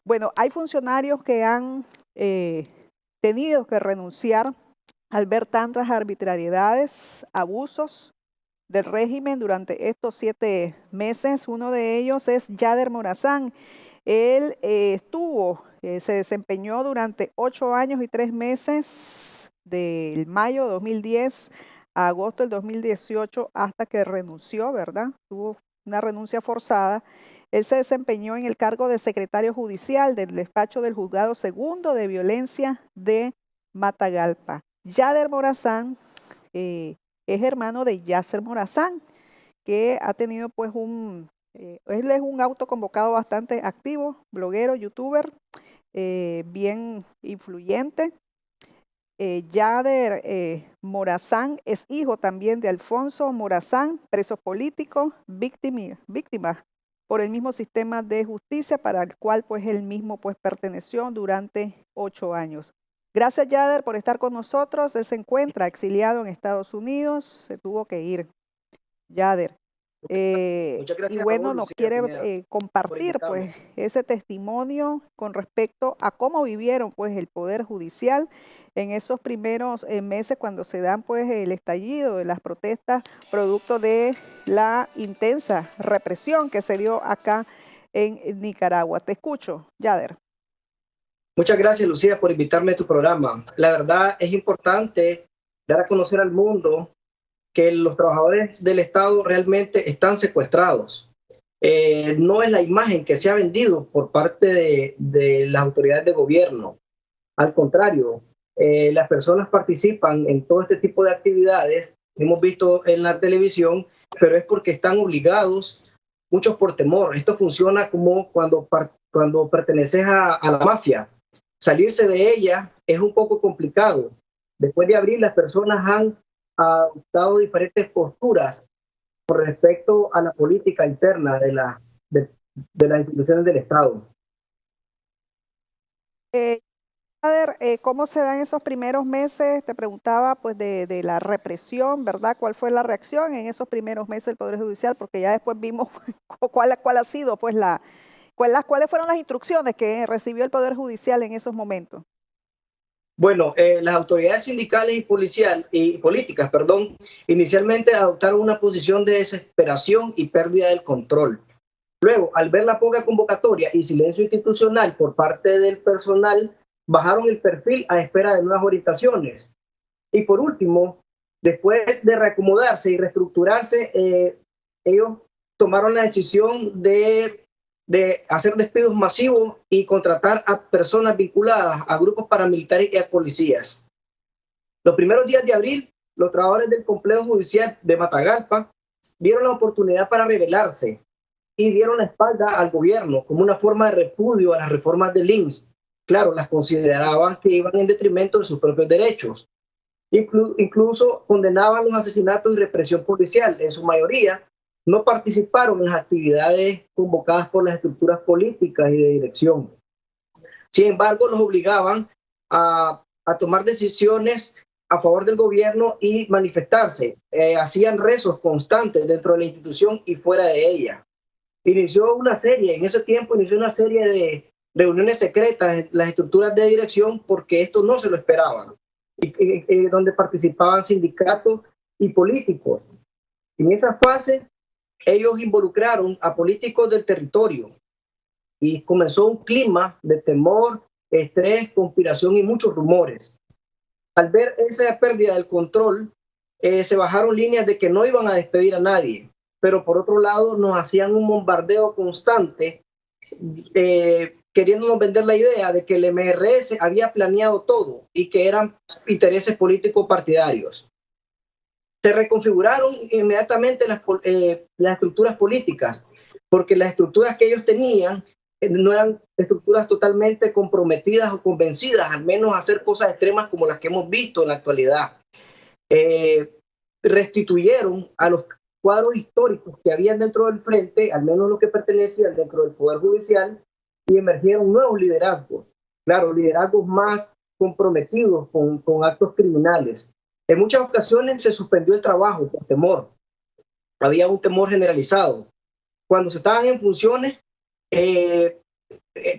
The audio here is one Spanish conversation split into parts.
Bueno, hay funcionarios que han tenido que renunciar al ver tantas arbitrariedades, abusos del régimen durante estos 7 meses. Uno de ellos es Yader Morazán. Él se desempeñó durante 8 años y 3 meses, del mayo de 2010 a agosto del 2018, hasta que renunció, ¿verdad? Tuvo una renuncia forzada. Él se desempeñó en el cargo de secretario judicial del despacho del Juzgado Segundo de Violencia de Matagalpa. Yader Morazán es hermano de Yasser Morazán, que ha tenido pues él es un autoconvocado bastante activo, bloguero, youtuber, bien influyente. Yader Morazán es hijo también de Alfonso Morazán, preso político, víctima por el mismo sistema de justicia para el cual pues él mismo pues perteneció durante 8 años. Gracias, Yader, por estar con nosotros. Él se encuentra exiliado en Estados Unidos, se tuvo que ir, Yader. Muchas Y gracias a bueno, vos, nos Lucía quiere Pineda, por compartir invitarme. pues ese testimonio con respecto a cómo vivieron pues el Poder Judicial en esos primeros meses cuando se dan pues el estallido de las protestas producto de la intensa represión que se dio acá en Nicaragua. Te escucho, Yader. Muchas gracias, Lucía, por invitarme a tu programa. La verdad es importante dar a conocer al mundo que los trabajadores del Estado realmente están secuestrados. No es la imagen que se ha vendido por parte de las autoridades de gobierno. Al contrario, las personas participan en todo este tipo de actividades, hemos visto en la televisión, pero es porque están obligados, muchos por temor. Esto funciona como cuando perteneces a la mafia. Salirse de ella es un poco complicado. Después de abril, las personas han adoptado diferentes posturas con respecto a la política interna de las instituciones del Estado. ¿Cómo se dan esos primeros meses? Te preguntaba pues de la represión, ¿verdad? ¿Cuál fue la reacción en esos primeros meses del Poder Judicial? Porque ya después vimos cuál ha sido pues cuáles fueron las instrucciones que recibió el Poder Judicial en esos momentos. Bueno, las autoridades sindicales y políticas, perdón, inicialmente adoptaron una posición de desesperación y pérdida del control. Luego, al ver la poca convocatoria y silencio institucional por parte del personal, bajaron el perfil a espera de nuevas orientaciones. Y por último, después de reacomodarse y reestructurarse, ellos tomaron la decisión de hacer despidos masivos y contratar a personas vinculadas a grupos paramilitares y a policías. Los primeros días de abril, los trabajadores del complejo judicial de Matagalpa vieron la oportunidad para rebelarse y dieron la espalda al gobierno como una forma de repudio a las reformas del INS. Claro, las consideraban que iban en detrimento de sus propios derechos. Incluso condenaban los asesinatos y represión policial. En su mayoría, no participaron en las actividades convocadas por las estructuras políticas y de dirección. Sin embargo, los obligaban a tomar decisiones a favor del gobierno y manifestarse. Hacían rezos constantes dentro de la institución y fuera de ella. En ese tiempo inició una serie de reuniones secretas en las estructuras de dirección porque esto no se lo esperaban, donde participaban sindicatos y políticos. En esa fase, ellos involucraron a políticos del territorio y comenzó un clima de temor, estrés, conspiración y muchos rumores. Al ver esa pérdida del control, se bajaron líneas de que no iban a despedir a nadie, pero por otro lado nos hacían un bombardeo constante, queriéndonos vender la idea de que el MRS había planeado todo y que eran intereses políticos partidarios. Se reconfiguraron inmediatamente las estructuras políticas, porque las estructuras que ellos tenían no eran estructuras totalmente comprometidas o convencidas, al menos a hacer cosas extremas como las que hemos visto en la actualidad. Restituyeron a los cuadros históricos que habían dentro del frente, al menos los que pertenecían dentro del Poder Judicial, y emergieron nuevos liderazgos, claro, liderazgos más comprometidos con actos criminales. En muchas ocasiones se suspendió el trabajo por temor. Había un temor generalizado. Cuando se estaban en funciones,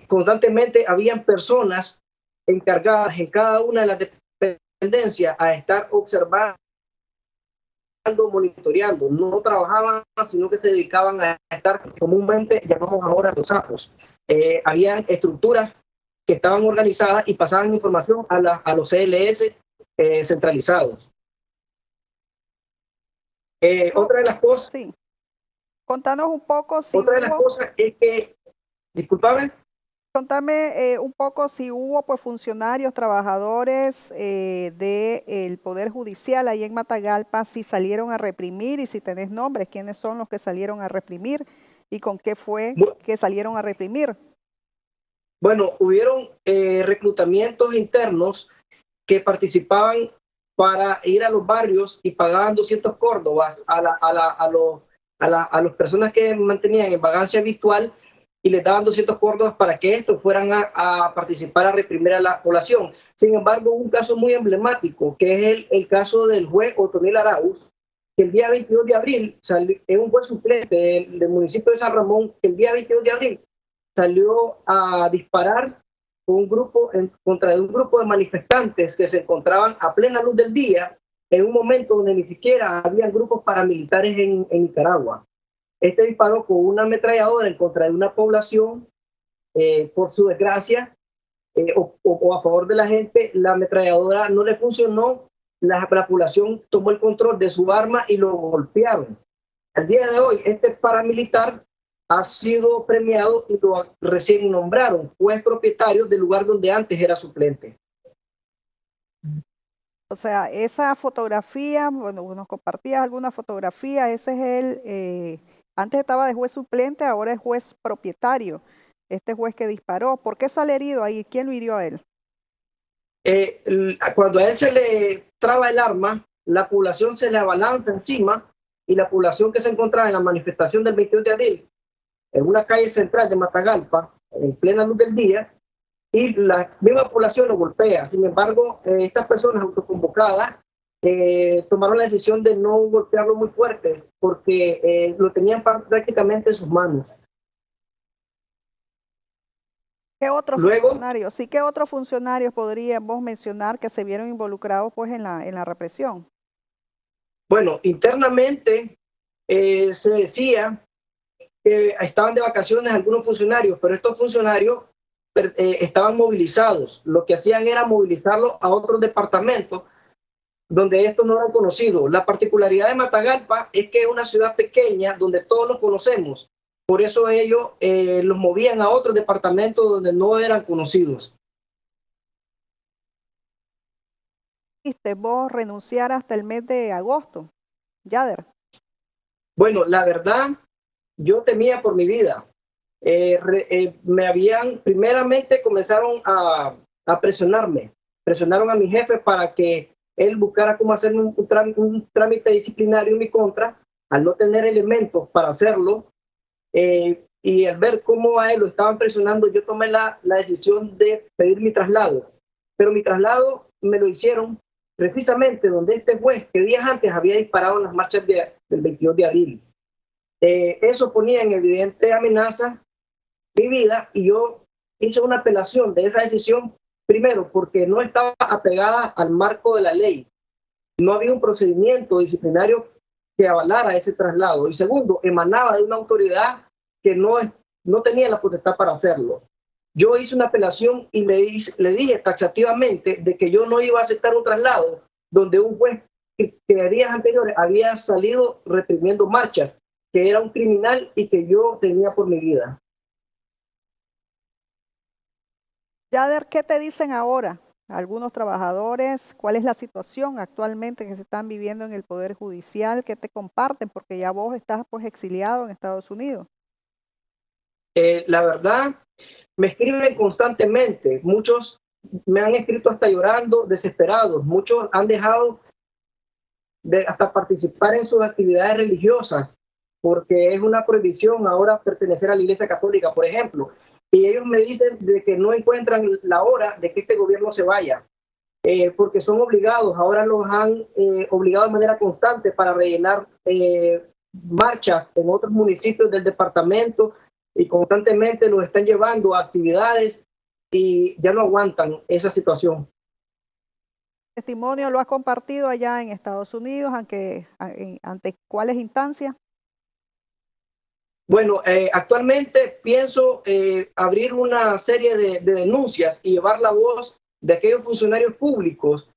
constantemente habían personas encargadas en cada una de las dependencias a estar observando, monitoreando. No trabajaban, sino que se dedicaban a estar, comúnmente llamamos ahora los sapos. Habían estructuras que estaban organizadas y pasaban información a los CLS centralizados. Otra de las cosas... Sí. Contanos un poco si Otra de las cosas es que, discúlpame. Contame un poco si hubo pues funcionarios, trabajadores del Poder Judicial ahí en Matagalpa, si salieron a reprimir y si tenés nombres, quiénes son los que salieron a reprimir y con qué fue que salieron a reprimir. Bueno, hubieron reclutamientos internos que participaban para ir a los barrios y pagaban 200 córdobas a las personas que mantenían en vagancia habitual y les daban 200 córdobas para que estos fueran a participar, a reprimir a la población. Sin embargo, un caso muy emblemático, que es el caso del juez Otoniel Arauz, que el día 22 de abril, es un juez suplente del municipio de San Ramón, que el día 22 de abril salió a disparar con contra un grupo de manifestantes que se encontraban a plena luz del día, en un momento donde ni siquiera había grupos paramilitares en Nicaragua. Este disparó con una ametralladora en contra de una población, por su desgracia, o a favor de la gente. La ametralladora no le funcionó, la población tomó el control de su arma y lo golpearon. Al día de hoy, este paramilitar ha sido premiado y lo recién nombraron juez propietario del lugar donde antes era suplente. O sea, esa fotografía, bueno, nos compartías alguna fotografía, ese es antes estaba de juez suplente, ahora es juez propietario, este juez que disparó. ¿Por qué sale herido ahí? ¿Quién lo hirió a él? Cuando a él se le traba el arma, la población se le abalanza encima y la población que se encontraba en la manifestación del 22 de abril, en una calle central de Matagalpa, en plena luz del día, y la misma población lo golpea. Sin embargo, estas personas autoconvocadas tomaron la decisión de no golpearlo muy fuerte porque lo tenían prácticamente en sus manos. ¿Qué otros funcionarios? Sí, ¿qué otros funcionarios podríamos mencionar que se vieron involucrados pues en la represión? Bueno, internamente se decía que estaban de vacaciones algunos funcionarios, pero estos funcionarios estaban movilizados. Lo que hacían era movilizarlos a otros departamentos donde estos no eran conocidos. La particularidad de Matagalpa es que es una ciudad pequeña donde todos nos conocemos. Por eso ellos los movían a otros departamentos donde no eran conocidos. ¿Vos renunciar hasta el mes de agosto, Yader? Bueno, la verdad, yo temía por mi vida. Primeramente comenzaron a presionarme. Presionaron a mi jefe para que él buscara cómo hacer un trámite disciplinario en mi contra, al no tener elementos para hacerlo. Y al ver cómo a él lo estaban presionando, yo tomé la decisión de pedir mi traslado. Pero mi traslado me lo hicieron precisamente donde este juez que días antes había disparado en las marchas del 22 de abril. Eso ponía en evidente amenaza mi vida y yo hice una apelación de esa decisión, primero porque no estaba apegada al marco de la ley. No había un procedimiento disciplinario que avalara ese traslado. Y segundo, emanaba de una autoridad que no tenía la potestad para hacerlo. Yo hice una apelación y le dije taxativamente de que yo no iba a aceptar un traslado donde un juez que días anteriores había salido reprimiendo marchas, que era un criminal y que yo temía por mi vida. Yader, ¿qué te dicen ahora algunos trabajadores? ¿Cuál es la situación actualmente que se están viviendo en el Poder Judicial? ¿Qué te comparten? Porque ya vos estás pues exiliado en Estados Unidos. La verdad, me escriben constantemente. Muchos me han escrito hasta llorando, desesperados. Muchos han dejado de hasta participar en sus actividades religiosas porque es una prohibición ahora pertenecer a la Iglesia Católica, por ejemplo. Y ellos me dicen de que no encuentran la hora de que este gobierno se vaya, porque son obligados, ahora los han obligado de manera constante para rellenar marchas en otros municipios del departamento y constantemente los están llevando a actividades y ya no aguantan esa situación. ¿Testimonio lo has compartido allá en Estados Unidos? ¿Ante cuáles instancias? Bueno, actualmente pienso abrir una serie de denuncias y llevar la voz de aquellos funcionarios públicos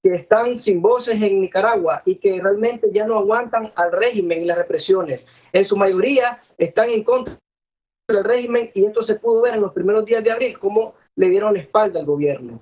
que están sin voces en Nicaragua y que realmente ya no aguantan al régimen y las represiones. En su mayoría están en contra del régimen y esto se pudo ver en los primeros días de abril, cómo le dieron la espalda al gobierno.